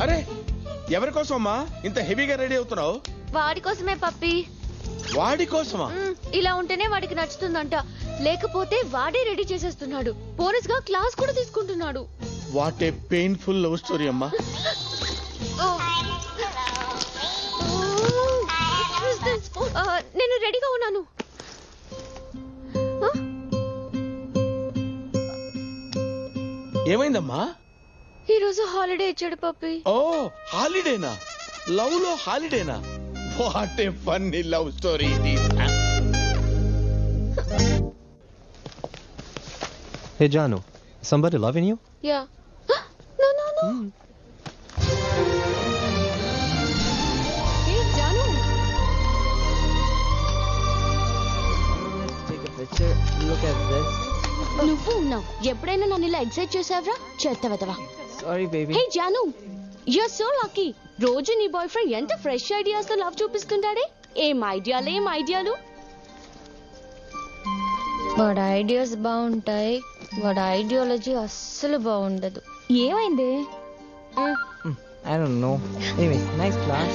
అరే ఎవరి కోసం అమ్మా ఇంత హెవీగా రెడీ అవుతున్నావు? వాడి కోసమే పప్పి. వాడి కోసమా? ఇలా ఉంటేనే వాడికి నచ్చుతుందంట, లేకపోతే వాడే రెడీ చేసేస్తున్నాడు. బోనస్ గా క్లాస్ కూడా తీసుకుంటున్నాడు. What a painful love story అమ్మా. నేను రెడీగా ఉన్నాను. ఏమైందమ్మా? ఈ రోజు హాలిడే ఇచ్చాడు పప్పి. ఓ హాలిడేనా? లవ్ లో హాలిడేనా? What a funny love story it is. Hey Janu, somebody loving you? Yeah. No. Hey Janu. Let's take a picture. Look at this. నువ్వు ఉన్నావు. ఎప్పుడైనా నన్ను ఇలా ఎక్సైట్ చేసావరా? చేస్తావా? Sorry baby. Hey Janu, you're so lucky. రోజు నీ boy friend ఎంత fresh ideas తో లవ్ చూపిస్తుంటాడే. ఏం ఐడియాలు. వాడి ఐడియాస్ బాగుంటాయి, వాడి ఐడియాలజీ అస్సలు బాగుండదు. ఏమైంది? I don't know. Anyways, nice class.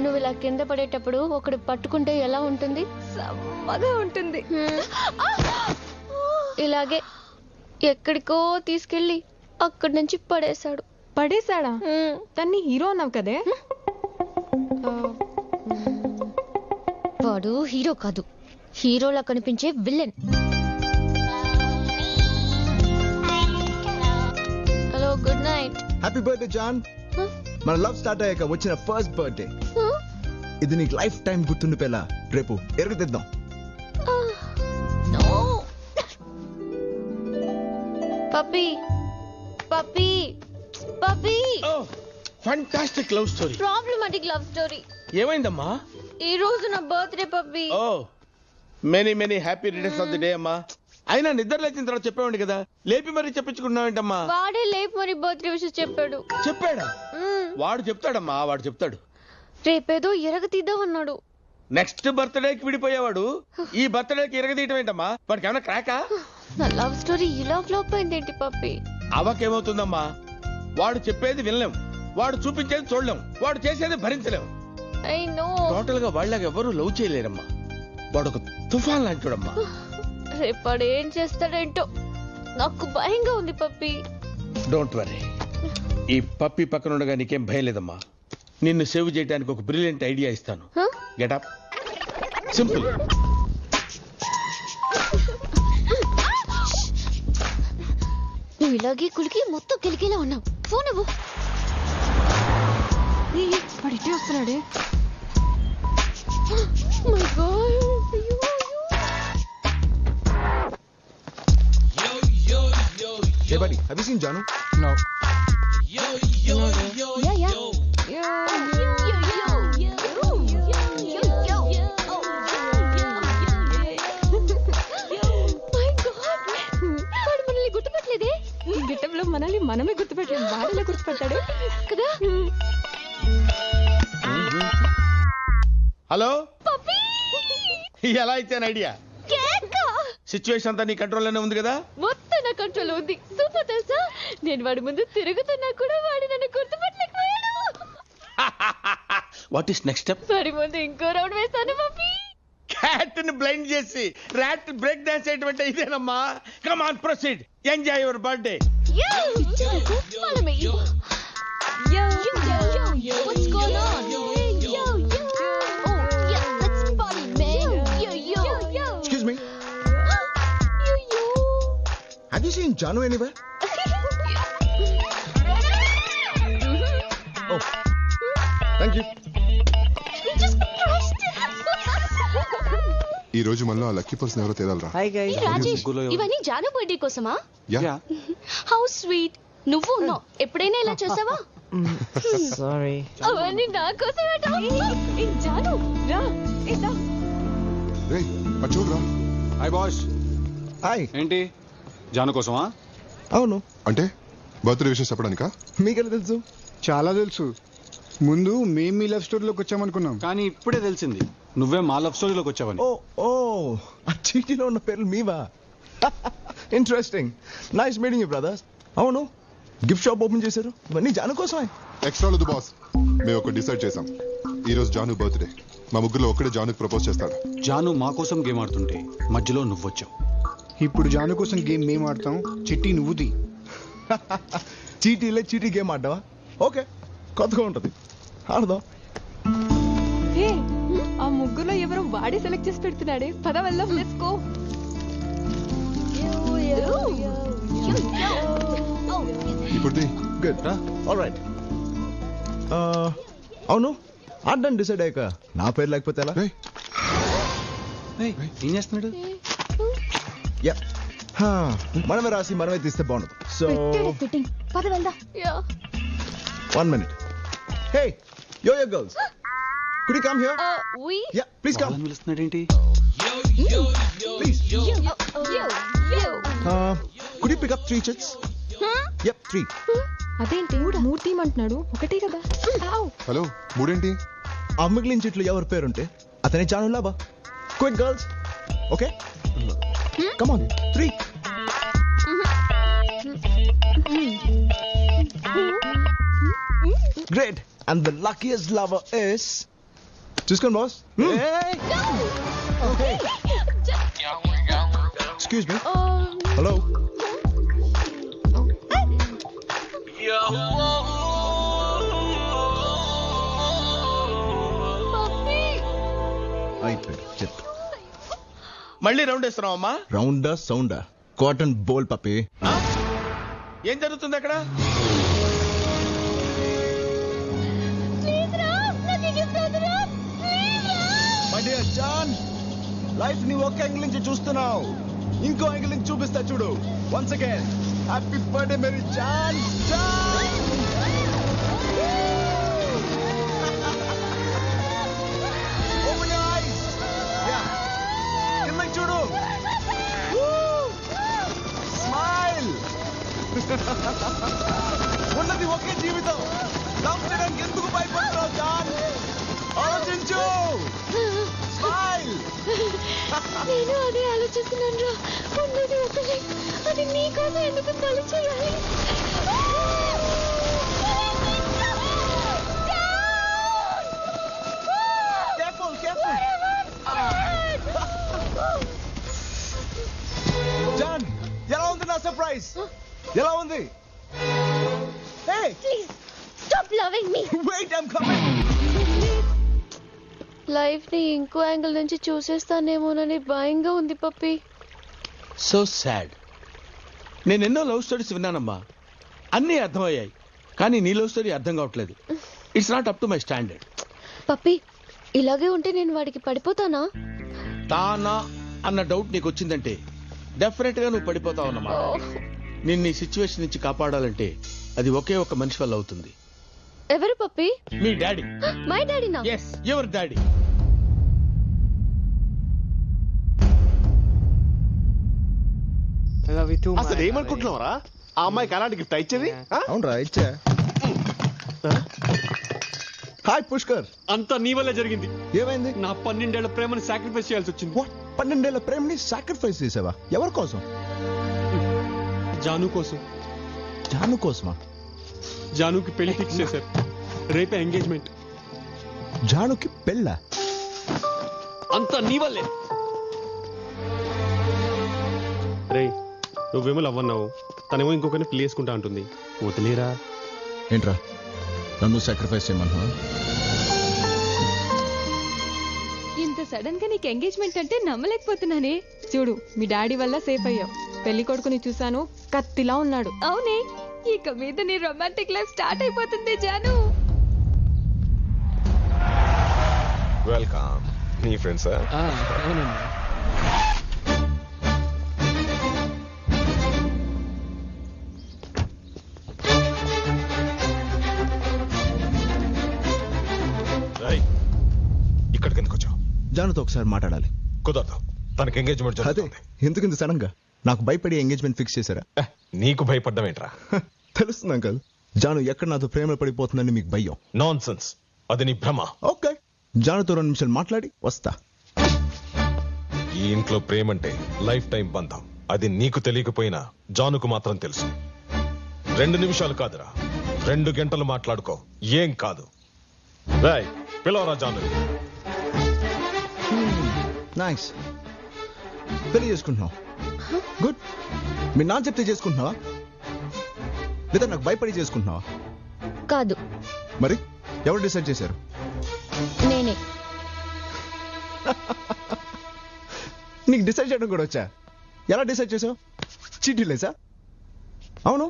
నువ్వు ఇలా కింద పడేటప్పుడు ఒకడు పట్టుకుంటే ఎలా ఉంటుంది? సమ్మగా ఉంటుంది. ఇలాగే ఎక్కడికో తీసుకెళ్ళి అక్కడి నుంచి పడేశాడా? తన్ని హీరో అన్నావు కదే. వాడు హీరో కాదు, హీరోలా కనిపించే villain. Hello, good night. Happy birthday John. మన లవ్ స్టార్ట్ అయ్యాక వచ్చిన ఫస్ట్ బర్త్డే ఇది. నీకు లైఫ్ టైం గుర్తుండిపోయేలా రేపు ఎరుగుతిద్దాం. Puppy. Fantastic love story. Problematic love story. ఏమైందమ్మా? ఈ రోజు నా birthday puppy. Oh many happy returns of the day అమ్మా. అయినా నిద్ర లేచిన తర్వాత చెప్పేవాడి కదా, లేపి మరీ చెప్పించుకున్నావేంటమ్మా? వాడే లేపి మరి బర్త్డే విషయం చెప్పాడా? వాడు చెప్తాడమ్మా, వాడు చెప్తాడు. రేపేదో ఎరగతీద్దాం అన్నాడు. నెక్స్ట్ బర్త్డేకి విడిపోయేవాడు ఈ బర్త్డేకి ఎరగదీయటం ఏంటమ్మా? వాడికి ఏమైనా క్రాకా? నా లవ్ స్టోరీ ఇలా ఫ్లాప్ అయింది ఏంటి పప్పి? అవకేమవుతుందమ్మా, వాడు చెప్పేది వినలేం, వాడు చూపించేది చూడలేం, వాడు చేసేది భరించలేం. I know. టోటల్ గా వాళ్ళకి ఎవరు లవ్ చేయలేరమ్మా. వాడు ఒక తుఫాన్ లాంటివాడమ్మా. రేపాడు ఏం చేస్తాడేంటో నాకు భయంగా ఉంది పప్పి. డోంట్ వరీ, ఈ పప్పి పక్కన ఉండగా నీకేం భయం లేదమ్మా. నిన్ను సేవ్ చేయడానికి ఒక బ్రిలియంట్ ఐడియా ఇస్తాను. Get up. సింపుల్. నువ్వు ఇలాగే కులికి మొత్తం కిలికిలా ఉన్నావు. ఫోన్ ఇవ్వు. పడితే వస్తున్నాడే. My god. Hey buddy, have you seen Janu? No. గుర్తుపట్టలేదే. ఈ గిట్టంలో మనల్ని మనమే గుర్తుపెట్టాం. వాడిలా గుర్తుపెట్టాడు కదా. హలో ఎలా ఇచ్చాను ఐడియా? సిచ్యువేషన్ అంతా నీ కంట్రోల్లోనే ఉంది కదా? మొత్తం నా కంట్రోల్ ఉంది. సూపర్ తెలుసా, నేను వాడి ముందు తిరుగుతున్నా కూడా వాడి నన్ను గుర్తుపట్టలేకపోయాడు. What is next step? వాడి ముందు ఇంకో రౌండ్ వేస్తాను పప్పి. క్యాట్ ని బ్లైండ్ చేసి ర్యాట్ బ్రేక్ డాన్స్ చేయటం ఇదేనమ్మా. Come on proceed, enjoy your birthday. What's going on? Oh yeah, let's party man. Excuse me. Have you seen Janu anywhere? Oh, thank you. We just crushed it. ఈ రోజు మనలో ఆ lucky person ఎవరో తేలాలరా. Hi guys. Rajesh, ఇవన్నీ Janu birthday కోసమా? Yeah. How sweet. నువ్వు ఉన్నావు. ఎప్పుడైనా ఇలా చేసావా? Sorry. అవన్నీ నా కోసమే. జాను రా. రేయ్ అటు చూడరా. Hi boss. హాయ్. ఏంటి జాను కోసమా? అవును. అంటే బర్త్డే విషయం చెప్పడానికా? మీకెలా తెలుసు? చాలా తెలుసు. ముందు మేము మీ లవ్ స్టోరీలోకి వచ్చామనుకున్నాం, కానీ ఇప్పుడే తెలిసింది నువ్వే మా లవ్ స్టోరీలోకి వచ్చావని. ఓ ఆ చీటీలో ఉన్న పేర్లు మీవా? Interesting. Nice meeting you brothers. అవును, గిఫ్ట్ షాప్ ఓపెన్ చేశారు, ఇవన్నీ జాను కోసమే. ఎక్స్ట్రా లేదు బాస్, మేము ఒక డిసైడ్ చేసాం. ఈ రోజు జాను బర్త్డే. మా ముగ్గురులో ఒక్కడే జానుకి ప్రపోజ్ చేస్తాడు. జాను మా కోసం గేమ్ ఆడుతుంటే మధ్యలో నువ్వొచ్చావు. ఇప్పుడు జాను కోసం గేమ్ మేము ఆడతాం, చిట్టి నువ్వుది. చీటీ గేమ్ ఆడ్డావా? ఓకే, కొత్తగా ఉంటుంది, ఆడదాం. హే, ఆ ముగ్గురులో ఎవరో వాడే సెలెక్ట్ చేసి పెడుతున్నాడే. పద వెళ్దాం, లెట్స్ గో. ఇప్పుడు గుడ్, ఆల్రైట్. అవును, ఆడడానికి డిసైడ్ అయ్యాక నా పేరు లేకపోతే ఎలా? ఏం చేస్తున్నాడు? యా, మనమే రాసి మనమే తీస్తే బాగుండదు. సో పద వెళ్దాం. 1 minute. Hey, yo girls, could you come here? We Yeah, please come. వాళ్ళని పిలుస్తున్నాడేంటి? Please. you. Could you pick up 3 chits? Yep, 3. అదేంటి మూర్తి అంటున్నాడు? ఒకటే కదా. హలో, మూడేంటి? ఆ మిగిలిన చెట్లు ఎవరి పేరుంటే అతనే జాను లాభా. Quick girls, okay? Come on, 3. Great, and the luckiest lover is. చూసుకోండి boss. Okay. Excuse me. Hello. అయిపోయింది, చెప్తా. మళ్ళీ రౌండ్ వేస్తున్నావు అమ్మా? రౌండా సౌండా? కాటన్ బోల్ పప్పి. ఏం జరుగుతుంది అక్కడ? మై డియర్ జాన్, లైఫ్ ని ఒక యాంగిల్ నుంచి చూస్తున్నావు, ఇంకో యాంగిల్ నుంచి చూపిస్తా చూడు. Once again happy birthday Mary John. Open your eyes. Yeah. కిందకి చూడు. స్మైల్. ఉన్నది ఒకే జీవితం, లవ్ చేయడానికి ఎందుకు భయపడుతున్నావు జాన్? ఆలోచించు. స్మైల్. నేను అదే ఆలోచిస్తున్నాను రా. ఉన్నది ఒకటే, అది నీకోసం ఎందుకు తల చేయాలి? Careful, careful. జాన్, ఎలా ఉంది నా సర్ప్రైజ్? ఎలా ఉంది? Hey, Please stop loving me. wait, I'm coming. Life ని ఇంకో యాంగిల్ నుంచి చూసేస్తానేమోనని భయంగా ఉంది పప్పి. So sad. నేను ఎన్నో లవ్ స్టోరీస్ విన్నానమ్మా, అన్నీ అర్థమయ్యాయి, కానీ నీ లవ్ స్టోరీ అర్థం కావట్లేదు. It's not up to my standard. Puppy, ఇలాగే ఉంటే నేను వాడికి పడిపోతానా? తానా అన్న డౌట్ నీకు వచ్చిందంటే డెఫినెట్ గా నువ్వు పడిపోతావు అన్నమాట. నిన్ను ఈ సిచ్యువేషన్ నుంచి కాపాడాలంటే అది ఒకే ఒక మనిషి వల్ల అవుతుంది. ఎవరు పప్పి? మీ డాడీ. మై డాడీనా? Yes, your daddy. అసలు ఏమనుకుంటున్నావరా? ఆ అమ్మాయికి అలాంటి గిఫ్ట్ ఇచ్చేది? అవునరా, ఇచ్చా. హాయ్ పుష్కర్. అంతా నీ వల్లే జరిగింది. ఏమైంది? నా 12 ఏళ్ల ప్రేమను సాక్రిఫైస్ చేయాల్సి వచ్చింది. 12 ఏళ్ల ప్రేమని సాక్రిఫైస్ చేసావా? ఎవరి కోసం? జాను కోసం. జాను కోసమా? జానుకి పెళ్లి ఫిక్స్ చేశారు, రేపే ఎంగేజ్మెంట్. జానుకి పెళ్ళా? అంతా నీ వల్లే. రే, నువ్వేమో లవ్ అన్నావు, తనేమో ఇంకొకరిని పెళ్లి చేసుకుంటా అంటుంది. వదిలేరా. ఏంట్రా, నన్ను సాక్రిఫైస్ చేయమన్నా? ఇంత సడన్ గా నీకు ఎంగేజ్మెంట్ అంటే నమ్మలేకపోతున్నానే. చూడు, మీ డాడీ వల్ల సేఫ్ అయ్యావు. పెళ్లి కొడుకుని చూసాను, కత్తిలా ఉన్నాడు. అవునే, ఇక మీద నీ రొమాంటిక్ లైఫ్ స్టార్ట్ అయిపోతుంది జాను. వెల్కమ్. నీ ఫ్రెండ్సా? ఇక్కడికి ఎందుకు వచ్చావు? జానుతో ఒకసారి మాట్లాడాలి. కుదరదు, తనకి ఎంగేజ్మెంట్ అదే, జరుగుతుంది. ఎందుకు ఇంత సడన్ గా? నాకు భయపడి ఎంగేజ్మెంట్ ఫిక్స్ చేశారా? నీకు భయపడ్డం ఏంట్రా? తెలుస్తుంది అంకల్, జాను ఎక్కడ నాతో ప్రేమలో పడిపోతుందని మీకు భయం. నాన్ సెన్స్, అది నీ భ్రమ. ఓకే, జానుతో 2 నిమిషాలు మాట్లాడి వస్తా. ఈ ఇంట్లో ప్రేమంటే లైఫ్ టైం బంధం. అది నీకు తెలియకపోయినా జానుకు మాత్రం తెలుసు. 2 నిమిషాలు కాదురా, 2 గంటలు మాట్లాడుకో, ఏం కాదు. రాయ్ పిలవరా జాను. నైస్. పెళ్లి చేసుకుంటున్నావు, గుడ్. మీ నాన్న చెప్తే చేసుకుంటున్నావా, లేదా నాకు భయపడి చేసుకుంటున్నావా? కాదు, మరి ఎవరు డిసైడ్ చేశారు? నేనే. నీకు డిసైడ్ చేయడం కూడా వచ్చా? ఎలా డిసైడ్ చేసావు? చీటీ లేసా? అవును,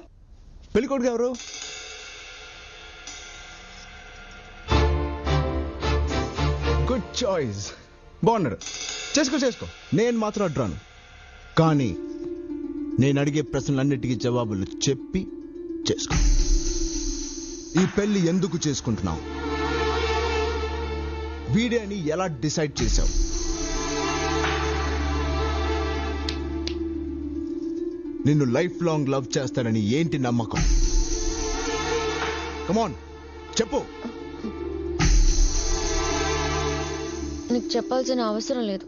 పెళ్లి కొడుకు ఎవరు? గుడ్ చాయిస్, బాగున్నాడు. చేసుకో. నేను మాత్రం అడ్రాను. కానీ నేను అడిగే ప్రశ్నలన్నిటికీ జవాబులు చెప్పి చేసుకో. ఈ పెళ్లి ఎందుకు చేసుకుంటున్నావు? వీడే అని ఎలా డిసైడ్ చేశావు? నిన్ను లైఫ్ లాంగ్ లవ్ చేస్తానని ఏంటి నమ్మకం? కమాన్ చెప్పు. నీకు చెప్పాల్సిన అవసరం లేదు.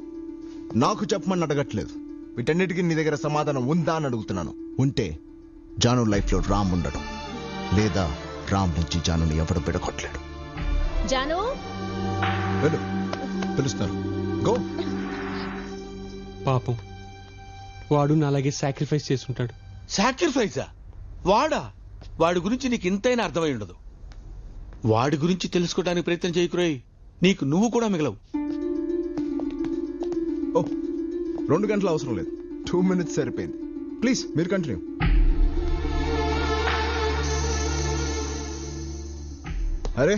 నాకు చెప్పమని అడగట్లేదు, వీటన్నిటికీ నీ దగ్గర సమాధానం ఉందా అని అడుగుతున్నాను. ఉంటే జాను లైఫ్ లో రామ్ ఉండడం, లేదా రామ్ నుంచి జానుని ఎవరు బిడగొట్టలేడు. జాను, వెళ్ళు, పిలుస్తారు. గో. పాపం వాడు నాలాగే సాక్రిఫైస్ చేసుంటాడు. సాక్రిఫైజా? వాడా? వాడి గురించి నీకు ఇంతైనా అర్థమై ఉండదు. వాడి గురించి తెలుసుకోవడానికి ప్రయత్నం చేయకురోయ్, నీకు నువ్వు కూడా మిగలవు. 2 గంటలు అవసరం లేదు, 2 minutes సరిపోయింది. ప్లీజ్ మీరు కంటిన్యూ. అరే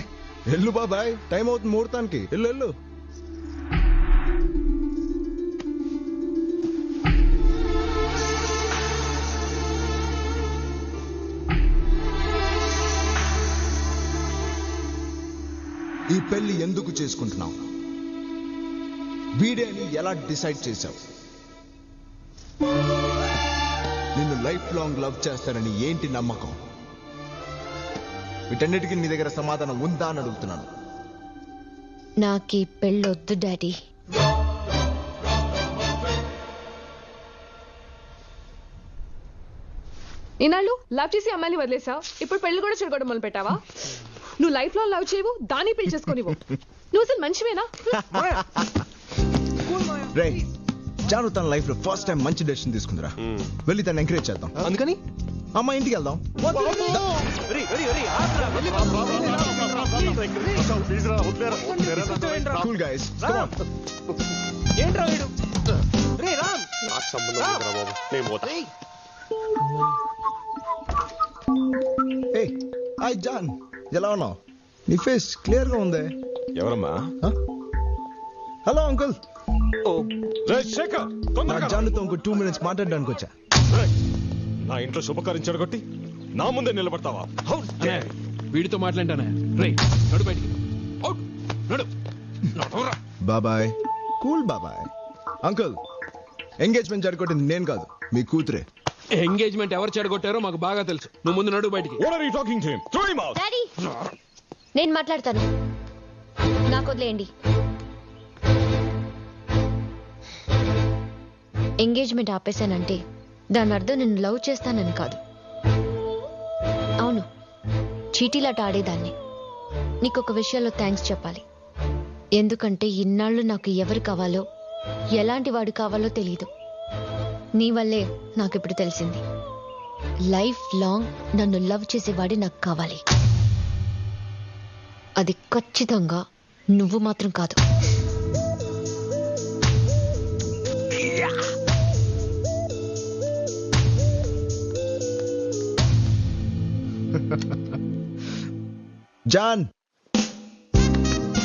వెళ్ళు బాబాయ్, టైం అవుతుంది ముహూర్తానికి. వెళ్ళు. ఈ పెళ్లి ఎందుకు చేసుకుంటున్నావు? వీడే అని ఎలా డిసైడ్ చేశావు? నిన్ను లైఫ్ లాంగ్ లవ్ చేస్తానని ఏంటి నమ్మకం? వీటన్నిటికీ నీ దగ్గర సమాధానం ఉందా అని అడుగుతున్నాను. నాకు ఈ పెళ్ళొద్దు డాడీ. ఇన్నాళ్ళు లవ్ చేసి అమ్మాయిని వదిలేసావు, ఇప్పుడు పెళ్లి కూడా చెడగొట్టడం మొదలు పెట్టావా? నువ్వు లైఫ్ లో లవ్ చేయవు, దాన్ని పెళ్లి చేసుకోనివ్వు. నువ్వు అసలు మనిషివేనా? రే, జాను తన లైఫ్ లో ఫస్ట్ టైం మంచి డెసిషన్ తీసుకుందిరా. వెళ్ళి తను ఎంకరేజ్ చేద్దాం. అందుకని అమ్మ ఇంటికి వెళ్దాం. Cool guys, come on. ఏంట్రా వీడు? రే రామ్, నాకు సంబంధం లేదురా బాబు, నేను పోతా. ఏయ్ హాయ్ జాన్, ఎలా ఉన్నావు? నీ ఫేస్ క్లియర్ గా ఉంది. ఎవరమ్మా? Hello uncle. శేఖర్, జానుతో ఇంకో 2 minutes మాట్లాడడానికి వచ్చా. నా ఇంట్లో శుభకార్యం చెడగొట్టి నా ముందే నిలబడతావా? వీడితో మాట్లాడానే. రే నడు బయటికి, నడు. బాబాయ్, కూల్ బాబాయ్. అంకుల్, ఎంగేజ్మెంట్ జరగొట్టింది నేను కాదు, మీ కూతురే. ఎంగేజ్మెంట్ ఎవరు చెడగొట్టారో మాకు బాగా తెలుసు. నువ్వు ముందు నడు బయటికి. డాడీ, నేను మాట్లాడతాను, నాకు వదిలేయండి. ఎంగేజ్మెంట్ ఆపేశానంటే దాని అర్థం నేను లవ్ చేస్తానని కాదు. అవును, చీటీలాట ఆడేదాన్ని. నీకొక విషయంలో థ్యాంక్స్ చెప్పాలి. ఎందుకంటే ఇన్నాళ్ళు నాకు ఎవరు కావాలో, ఎలాంటి వాడు కావాలో తెలియదు. నీ వల్లే నాకు ఇప్పుడు తెలిసింది. లైఫ్ లాంగ్ నన్ను లవ్ చేసేవాడే నాకు కావాలి. అది ఖచ్చితంగా నువ్వు మాత్రం కాదు. జాన్,